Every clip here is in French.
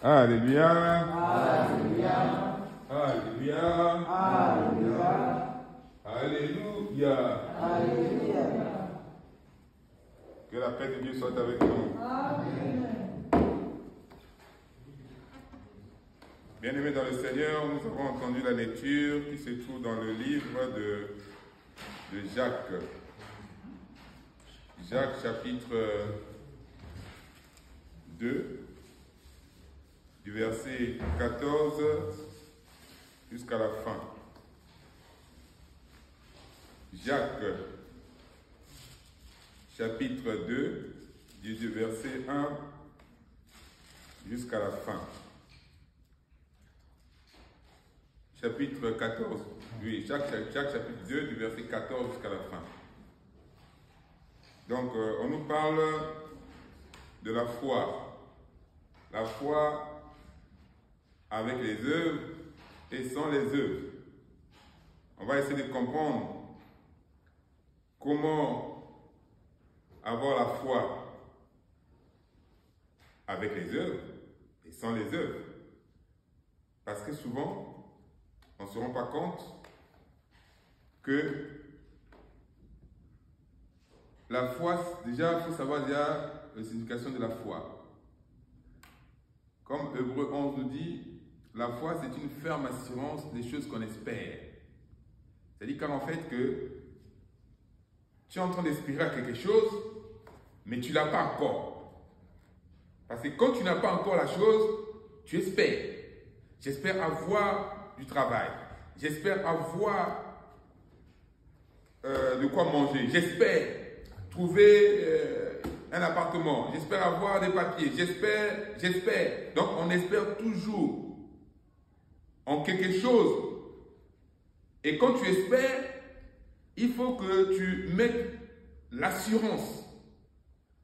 Alléluia. Alléluia. Alléluia. Alléluia. Alléluia. Alléluia. Que la paix de Dieu soit avec nous. Amen. Bien-aimés dans le Seigneur, nous avons entendu la lecture qui se trouve dans le livre de Jacques. Jacques chapitre 2, du verset 14 jusqu'à la fin. Jacques chapitre 2, du verset 1 jusqu'à la fin. Chapitre 14, oui, Jacques chapitre 2, du verset 14 jusqu'à la fin. Donc, on nous parle de la foi. La foi avec les œuvres et sans les œuvres. On va essayer de comprendre comment avoir la foi avec les œuvres et sans les œuvres. Parce que souvent, on ne se rend pas compte que la foi, déjà, il faut savoir déjà la signification de la foi. Comme Hébreux 11 nous dit, la foi, c'est une ferme assurance des choses qu'on espère. C'est-à-dire qu'en fait, que tu es en train d'espérer à quelque chose, mais tu ne l'as pas encore. Parce que quand tu n'as pas encore la chose, tu espères. J'espère avoir du travail. J'espère avoir de quoi manger. J'espère trouver un appartement. J'espère avoir des papiers. J'espère. Donc, on espère toujours en quelque chose. Et quand tu espères, il faut que tu mettes l'assurance.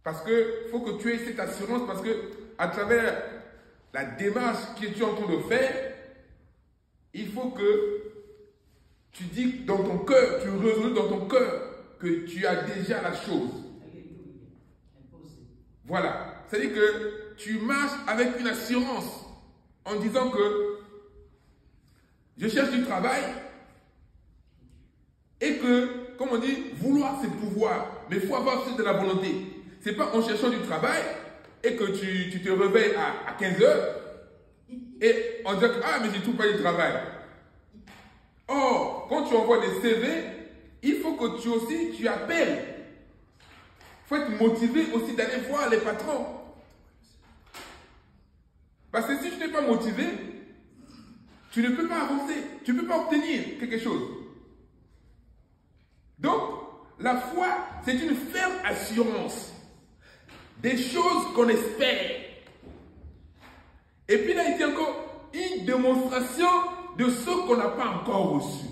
Parce que faut que tu aies cette assurance parce que à travers la démarche que tu es en train de faire, il faut que tu dis dans ton cœur, tu résous dans ton cœur que tu as déjà la chose. Voilà. C'est-à-dire que tu marches avec une assurance en disant que je cherche du travail et que, comme on dit, vouloir c'est pouvoir, mais il faut avoir aussi de la volonté. Ce n'est pas en cherchant du travail et que tu te réveilles à 15 heures et on dit que ah mais je ne trouve pas du travail. Or, quand tu envoies des CV, il faut que tu appelles. Il faut être motivé aussi d'aller voir les patrons. Parce que si tu n'es pas motivé, tu ne peux pas avancer. Tu ne peux pas obtenir quelque chose. Donc, la foi, c'est une ferme assurance des choses qu'on espère. Et puis là, il y a encore une démonstration de ce qu'on n'a pas encore reçu.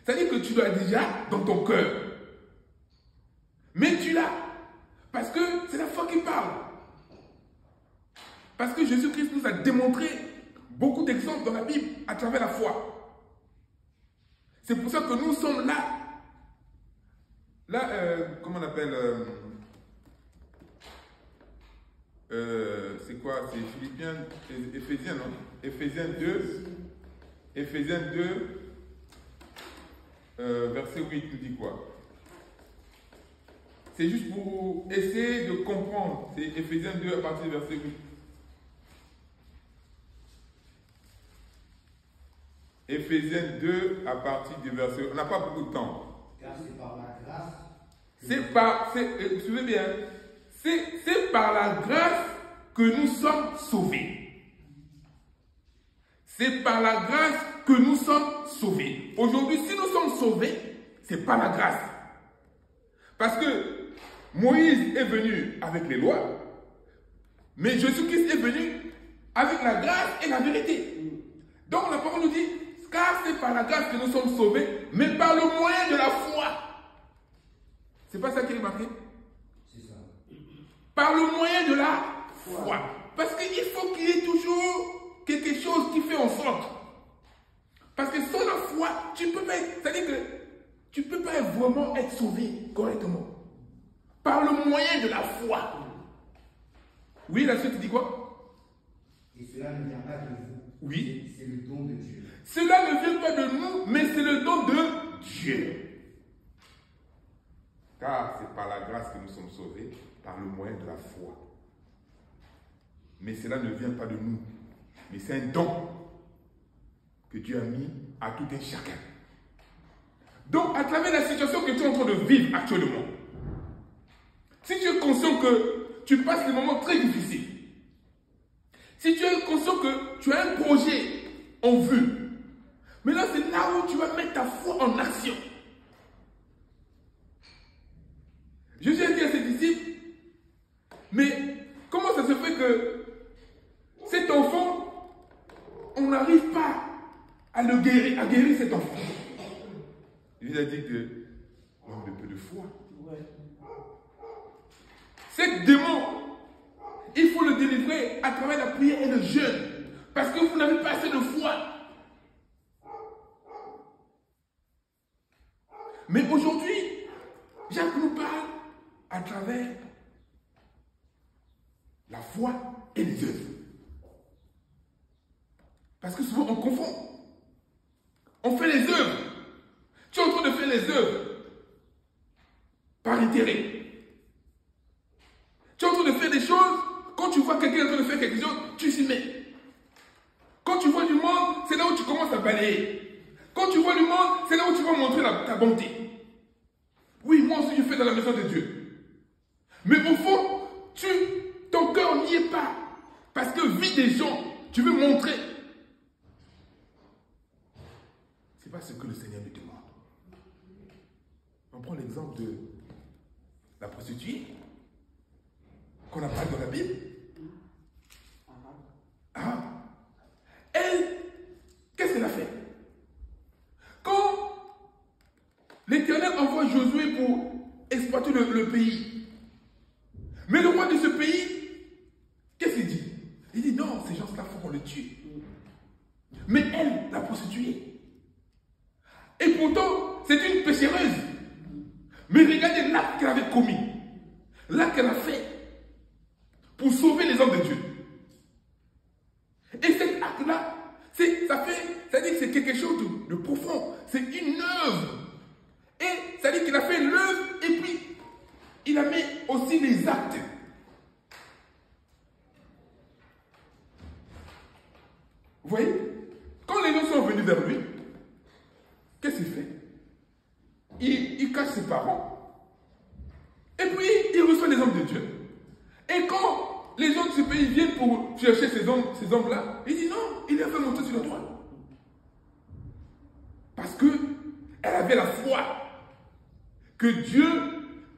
C'est-à-dire que tu l'as déjà dans ton cœur. Mais tu l'as. Parce que c'est la foi qui parle. Parce que Jésus-Christ nous a démontré beaucoup d'exemples dans la Bible à travers la foi. C'est pour ça que nous sommes là. Là, comment on appelle c'est quoi? C'est Philippiens, Éphésiens, non? Éphésiens 2. Éphésiens 2, verset 8 nous dit quoi? C'est juste pour essayer de comprendre. C'est Éphésiens 2 à partir du verset 8. Éphésiens 2 à partir du verset 8. On n'a pas beaucoup de temps. Car c'est par la grâce. Suivez bien. C'est par la grâce que nous sommes sauvés. C'est par la grâce que nous sommes sauvés. Aujourd'hui, si nous sommes sauvés, c'est par la grâce. Parce que Moïse est venu avec les lois, mais Jésus-Christ est venu avec la grâce et la vérité. Donc la parole nous dit, car c'est par la grâce que nous sommes sauvés, mais par le moyen de la foi. C'est pas ça qui est marqué? C'est ça. Par le moyen de la foi. Parce qu'il faut qu'il y ait toujours quelque chose qui fait en sorte. Parce que sans la foi, tu ne peux pas être, c'est-à-dire que tu ne peux pas vraiment être sauvé correctement. Par le moyen de la foi. Oui, la suite dit quoi? Et cela ne vient pas de vous. Oui. C'est le don de Dieu. Cela ne vient pas de nous, mais c'est le don de Dieu. Car c'est par la grâce que nous sommes sauvés, par le moyen de la foi. Mais cela ne vient pas de nous, mais c'est un don que Dieu a mis à tout un chacun. Donc, à travers la situation que tu es en train de vivre actuellement, si tu es conscient que tu passes des moments très difficiles, si tu es conscient que tu as un projet en vue, mais là, c'est là où tu vas mettre ta foi en action. Jésus a dit à ses disciples, mais comment ça se fait que cet enfant, on n'arrive pas à le guérir, à guérir cet enfant? Jésus a dit que l'homme de peu de foi. Cet démon, il faut le délivrer à travers la prière et le jeûne, parce que vous n'avez pas assez de foi. Mais aujourd'hui, Jacques nous parle à travers la foi et les œuvres. Parce que souvent on confond. On fait les œuvres. Tu es en train de faire les œuvres par intérêt. Tu es en train de faire des choses, quand tu vois quelqu'un en train de faire quelque chose, tu s'y mets. Quand tu vois du monde, c'est là où tu commences à balayer. Quand tu vois du monde, c'est là où tu vas montrer ta bonté. Oui, moi aussi je fais dans la maison de Dieu. Mais au fond, ton cœur n'y est pas. Parce que vie des gens, tu veux montrer. Ce n'est pas ce que le Seigneur me demande. On prend l'exemple de la prostituée qu'on a parlé dans la Bible. Ah. Elle, qu'est-ce qu'elle a fait? Quand l'Éternel envoie Josué pour exploiter le pays, mais le roi de ce pays, qu'est-ce qu'il dit? Il dit non, ces gens-là, il faut qu'on les tue. Mais elle, la prostituée. Et pourtant, c'est une péchereuse. Mais regardez l'acte qu'elle avait commis. L'acte qu'elle a fait pour sauver les hommes de Dieu. Et cet acte-là, ça dit que c'est quelque chose de profond. C'est une œuvre. Et ça dit qu'il a fait l'œuvre et puis il a mis aussi les actes. Vous voyez? Quand les gens sont venus vers lui, qu'est-ce qu'il fait? Il cache ses parents. Et puis, il reçoit les hommes de Dieu. Et quand les gens de ce pays viennent pour chercher ces hommes-là, il dit non, il les a fait monter sur le trône. Parce qu'elle avait la foi que Dieu,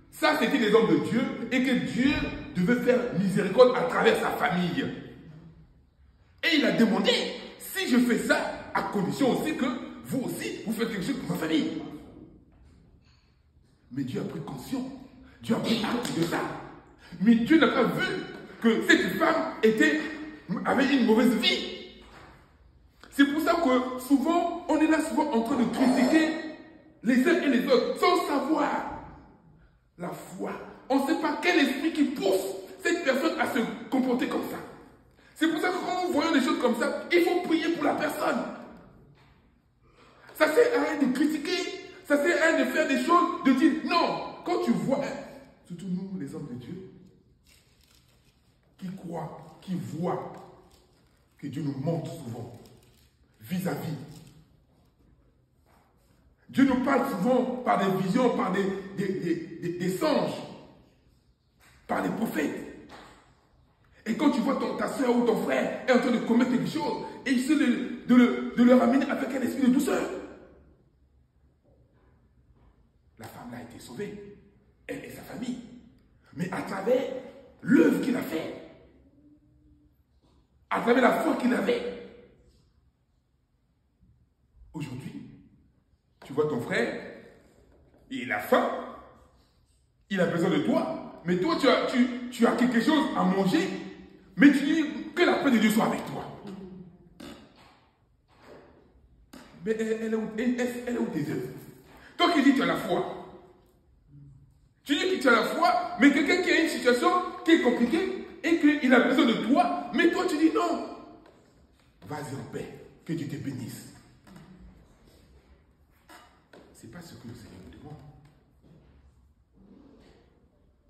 ça c'était les hommes de Dieu, et que Dieu devait faire miséricorde à travers sa famille. Et il a demandé, si je fais ça, à condition aussi que vous aussi, vous faites quelque chose pour ma famille. Mais Dieu a pris conscience, Dieu a pris acte de ça. Mais Dieu n'a pas vu que cette femme avait une mauvaise vie. C'est pour ça que souvent, on est là souvent en train de critiquer les uns et les autres, sans savoir la foi. On ne sait pas quel esprit qui pousse cette personne à se comporter comme ça. C'est pour ça que quand nous voyons des choses comme ça, il faut prier pour la personne. Ça ne sert à rien de critiquer, ça ne sert à rien de faire des choses, de dire non. Quand tu vois, surtout nous les hommes de Dieu, qui croient, qui voient que Dieu nous montre souvent, vis-à-vis. Dieu nous parle souvent par des visions, par des songes, par des prophètes. Et quand tu vois ta soeur ou ton frère est en train de commettre quelque chose, et essaie de le ramener avec un esprit de douceur. La femme a été sauvée, elle et sa famille. Mais à travers l'œuvre qu'il a faite, à travers la foi qu'il avait. Aujourd'hui, tu vois ton frère, il a faim, il a besoin de toi, mais toi tu as quelque chose à manger, mais tu dis que la paix de Dieu soit avec toi. Mais elle est où tes œuvres? Toi qui dis que tu as la foi, tu dis que tu as la foi, mais quelqu'un qui a une situation qui est compliquée et qu'il a besoin de toi, mais toi tu dis non, vas-y en paix, que Dieu te bénisse. Ce n'est pas ce que le Seigneur nous demande.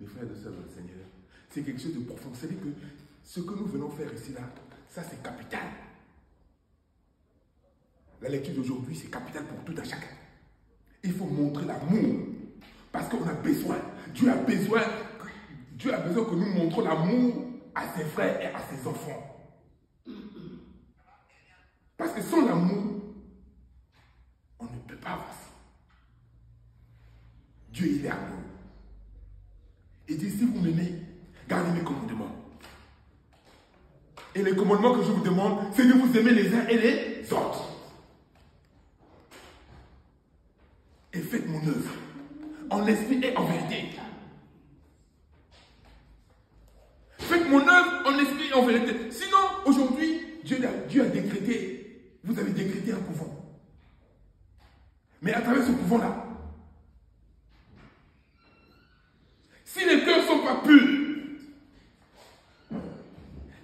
Mes frères et sœurs dans le Seigneur, c'est quelque chose de profond. Vous savez que ce que nous venons faire ici, là, ça c'est capital. La lecture d'aujourd'hui, c'est capital pour tout un chacun. Il faut montrer l'amour. Parce qu'on a besoin. Dieu a besoin que nous montrons l'amour à ses frères et à ses enfants. Parce que sans l'amour, on ne peut pas avancer. Dieu, il est amour. Il dit, si vous m'aimez, gardez mes commandements. Et les commandements que je vous demande, c'est de vous aimer les uns et les autres. Et faites mon œuvre, en esprit et en vérité. Faites mon œuvre en esprit et en vérité. Sinon, aujourd'hui, Dieu a décrété, vous avez décrété un couvent. Mais à travers ce couvent-là, si les cœurs ne sont pas purs,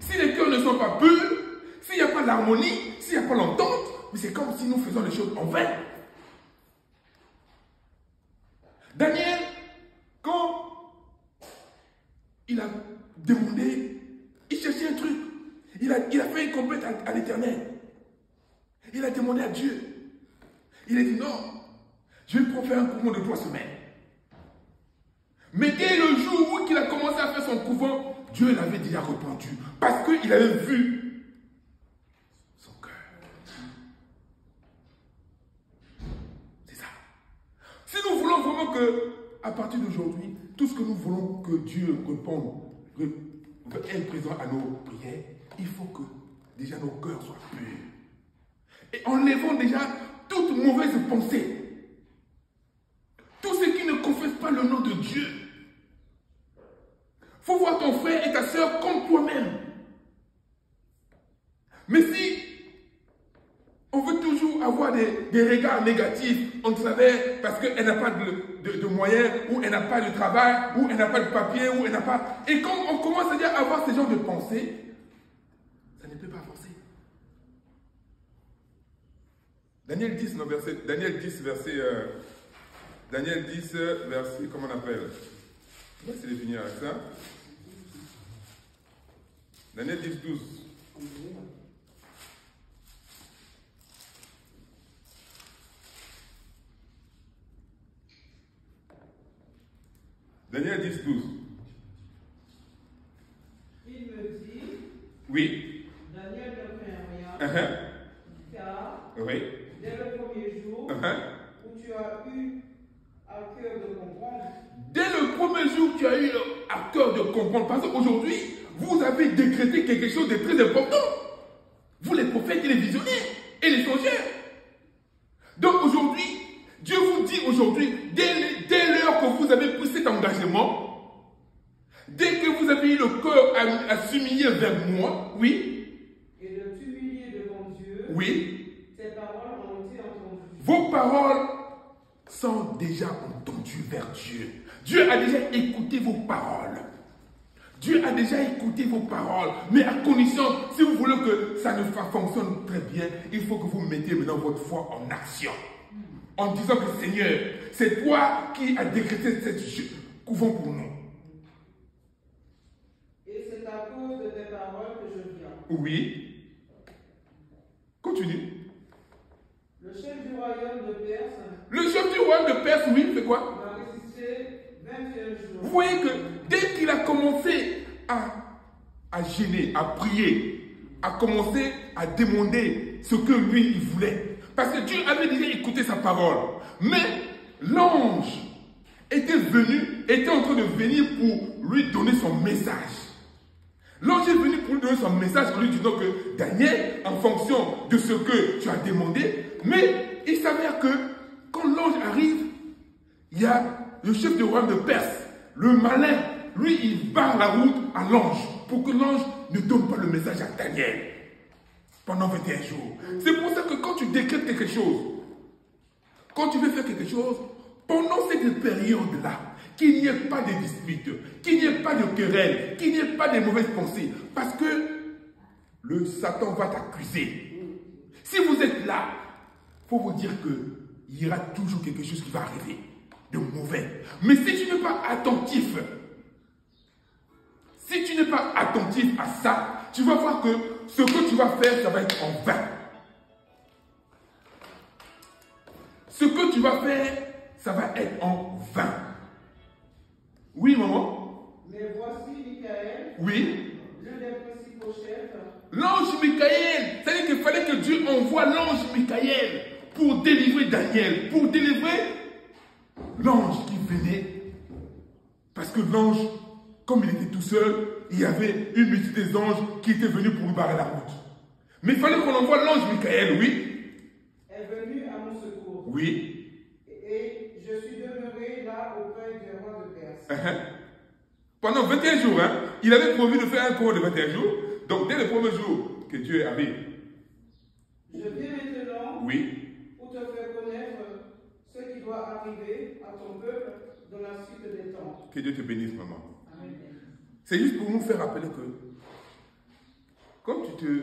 si les cœurs ne sont pas purs, s'il n'y a pas d'harmonie, s'il n'y a pas l'entente, c'est comme si nous faisons les choses en vain. Daniel, quand il a demandé, il cherchait un truc. Il a fait une complète à l'Éternel. Il a demandé à Dieu. Il a dit non, je vais faire un couvent de 3 semaines. Mais dès le jour où il a commencé à faire son couvent, Dieu l'avait déjà répondu. Parce qu'il avait vu son cœur. C'est ça. Si nous voulons vraiment que, à partir d'aujourd'hui, tout ce que nous voulons que Dieu réponde, être présent à nos prières, il faut que déjà nos cœurs soient purs. Et enlevons déjà toute mauvaise pensée. Tout ce qui ne confesse pas le nom de Dieu. Il faut voir ton frère et ta soeur comme toi-même. Mais si on veut toujours avoir des regards négatifs en travers parce qu'elle n'a pas de moyens, ou elle n'a pas de travail, ou elle n'a pas de papier, ou elle n'a pas... Et quand on commence à avoir ce genre de pensée, ça ne peut pas avancer. Daniel 10, verset, comment on appelle? On va essayer de finir avec ça. Daniel 10, 12. Daniel 10, 12. Il me dit, Oui. Daniel ne craint rien, car Oui. dès le premier jour où tu as eu à cœur de comprendre, dès le premier jour, tu as eu à cœur de comprendre. Parce qu'aujourd'hui, vous avez décrété quelque chose de très important. Vous, les prophètes et les visionnaires et les songeurs. Donc aujourd'hui, Dieu vous dit aujourd'hui, dès l'heure que vous avez pris cet engagement, dès que vous avez eu le cœur à s'humilier vers moi, oui. et de t'humilier devant Dieu, Oui. tes paroles ont été entendues. Vos paroles sont déjà entendues vers Dieu. Dieu a déjà écouté vos paroles. Dieu a déjà écouté vos paroles. Mais à condition, si vous voulez que ça ne fonctionne très bien, il faut que vous mettez maintenant votre foi en action. En disant que Seigneur, c'est toi qui as décrété cette couvent pour nous. Et c'est à cause de tes paroles que je viens. Oui. Continue. Le chef du royaume de Perse Le chef du royaume de Perse, oui, fait quoi? m'a résisté 21 jours. Vous voyez que dès qu'il a commencé à gêner, à prier, à commencer à demander ce que lui, il voulait. Parce que Dieu avait déjà écouté sa parole. Mais l'ange était en train de venir pour lui donner son message. L'ange est venu pour lui donner son message en lui disant que Daniel, en fonction de ce que tu as demandé, mais il s'avère que quand l'ange arrive, il y a le chef du royaume de Perse, le malin, lui il barre la route à l'ange pour que l'ange ne donne pas le message à Daniel pendant 21 jours. C'est pour ça que quand tu décrètes quelque chose, quand tu veux faire quelque chose, pendant cette période-là, qu'il n'y ait pas de disputes, qu'il n'y ait pas de querelles, qu'il n'y ait pas de mauvaises pensées. Parce que le Satan va t'accuser. Si vous êtes là, il faut vous dire qu'il y aura toujours quelque chose qui va arriver de mauvais. Mais si tu n'es pas attentif, à ça, tu vas voir que ce que tu vas faire, ça va être en vain. Ce que tu vas faire, ça va être en vain. Oui, maman? Mais voici Michael, Oui. l'un des principaux chefs, L'ange Michael, c'est-à-dire qu'il fallait que Dieu envoie l'ange Michael pour délivrer Daniel, pour délivrer l'ange qui venait. Parce que l'ange, comme il était tout seul, il y avait une multitude d'anges qui étaient venus pour lui barrer la route. Mais il fallait qu'on envoie l'ange Michael, oui. est venu à mon secours. Oui. Et je suis demeuré là auprès du roi de Perse. Pendant 21 jours, hein, il avait promis de faire un cours de 21 jours. Donc, dès le premier jour que Dieu avait. Je viens maintenant Oui. pour te faire connaître ce qui doit arriver à ton peuple dans la suite des temps. Que Dieu te bénisse, maman. Amen. C'est juste pour nous faire rappeler que, comme tu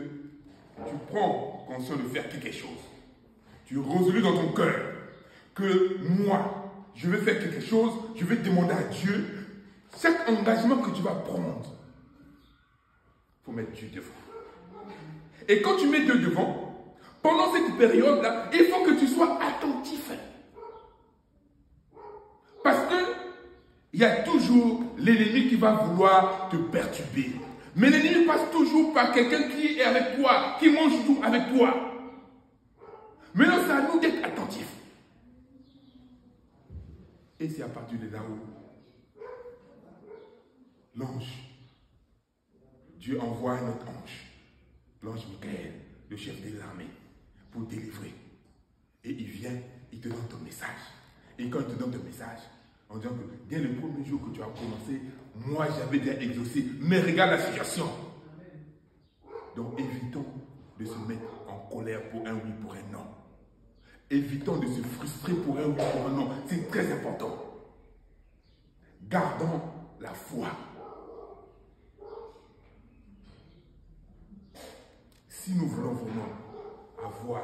prends conscience de faire quelque chose, tu résolues dans ton cœur que moi, je vais faire quelque chose, je vais demander à Dieu, chaque engagement que tu vas prendre, il faut mettre Dieu devant. Et quand tu mets Dieu devant, pendant cette période-là, il faut que tu sois attentif. Parce que il y a toujours l'ennemi qui va vouloir te perturber. Mais l'ennemi passe toujours par quelqu'un qui est avec toi, qui mange tout avec toi. Maintenant, c'est à nous d'être attentifs. Et c'est à partir de là où l'ange, Dieu envoie un autre ange, l'ange Michael, le chef des armées, pour délivrer. Et il vient, il te donne ton message. Et quand il te donne ton message, en disant que dès le premier jour que tu as commencé, moi j'avais déjà exaucé, mais regarde la situation. Donc évitons de se mettre en colère pour un oui, pour un non. Évitons de se frustrer pour un oui, pour un non. C'est très important. Gardons la foi. Si nous voulons vraiment avoir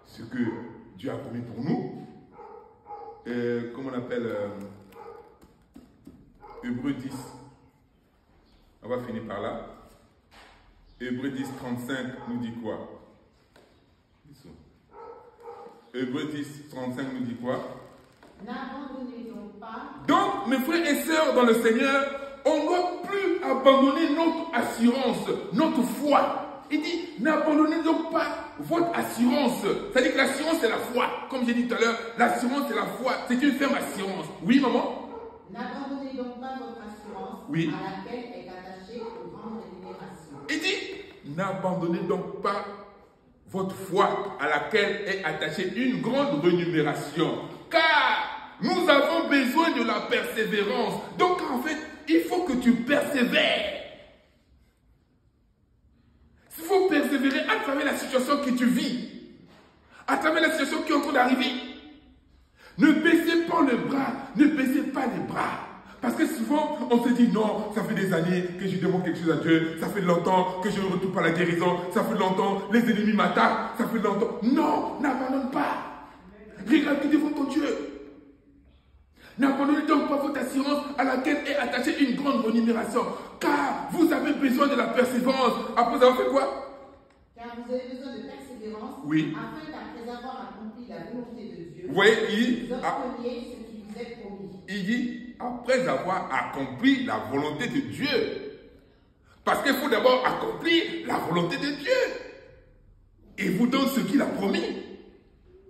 ce que Dieu a promis pour nous, comme on appelle Hébreux 10, on va finir par là. Hébreux 10, 35 nous dit quoi? Hébreux 10, 35 nous dit quoi? N'abandonnez donc pas. Donc, mes frères et sœurs dans le Seigneur, on ne doit plus abandonner notre assurance, notre foi. Il dit, n'abandonnez donc pas votre assurance. C'est-à-dire que l'assurance, c'est la foi. Comme j'ai dit tout à l'heure, l'assurance, c'est la foi. C'est une ferme assurance. Oui, maman? N'abandonnez donc pas votre assurance, Oui. à laquelle est attachée une grande rémunération. Il dit, n'abandonnez donc pas votre foi à laquelle est attachée une grande rémunération. Car nous avons besoin de la persévérance. Donc en fait, il faut que tu persévères. Il faut persévérer à travers la situation que tu vis. À travers la situation qui est en train d'arriver. Ne baissez pas le bras. Ne baissez pas les bras. Parce que souvent, on se dit non, ça fait des années que je demande quelque chose à Dieu. Ça fait longtemps que je ne retourne pas la guérison. Ça fait longtemps, les ennemis m'attaquent. Ça fait longtemps. Non, n'abandonne pas. Regarde devant ton Dieu. N'abandonnez donc pas votre assurance à laquelle est attachée une grande rémunération. Car vous avez besoin de la persévérance. Après avoir fait quoi? Car vous avez besoin de persévérance, Oui. afin qu'après avoir accompli la volonté de Dieu, Vous voyez, vous obteniez ce qui vous est promis. il dit, après avoir accompli la volonté de Dieu. Parce qu'il faut d'abord accomplir la volonté de Dieu. Et vous donne ce qu'il a promis.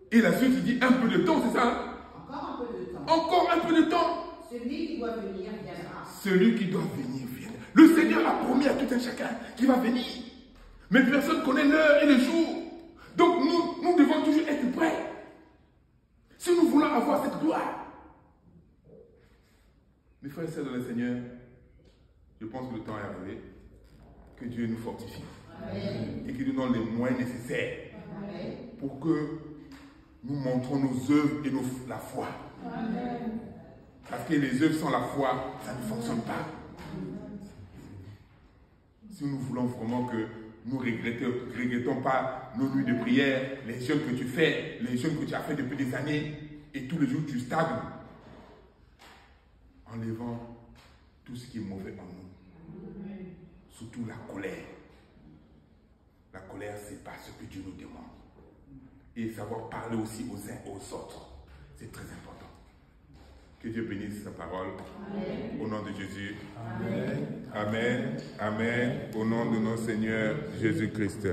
Et la suite, il dit un peu de temps, c'est ça? Hein? Encore un peu de temps. Encore un peu de temps. Celui qui doit venir viendra. Celui qui doit venir, viendra. Le Seigneur a promis à tout un chacun qu'il va venir. Mais personne ne connaît l'heure et le jour. Donc nous devons toujours être prêts. Si nous voulons avoir cette gloire. Mes frères et sœurs dans le Seigneur, je pense que le temps est arrivé. Que Dieu nous fortifie. Amen. Et qu'il nous donne les moyens nécessaires Amen. pour que nous montrons nos œuvres et la foi. Amen. Parce que les œuvres sans la foi, ça ne fonctionne pas. Si nous voulons vraiment que nous regrettons pas nos nuits de prière, les jeûnes que tu fais, les jeûnes que tu as fait depuis des années, et tous les jours tu stagnes, enlevant tout ce qui est mauvais en nous. Surtout la colère. La colère, c'est pas ce que Dieu nous demande. Et savoir parler aussi aux uns aux autres, c'est très important. Que Dieu bénisse sa parole. Amen. Au nom de Jésus. Amen. Amen. Amen. Au nom de notre Seigneur Jésus-Christ.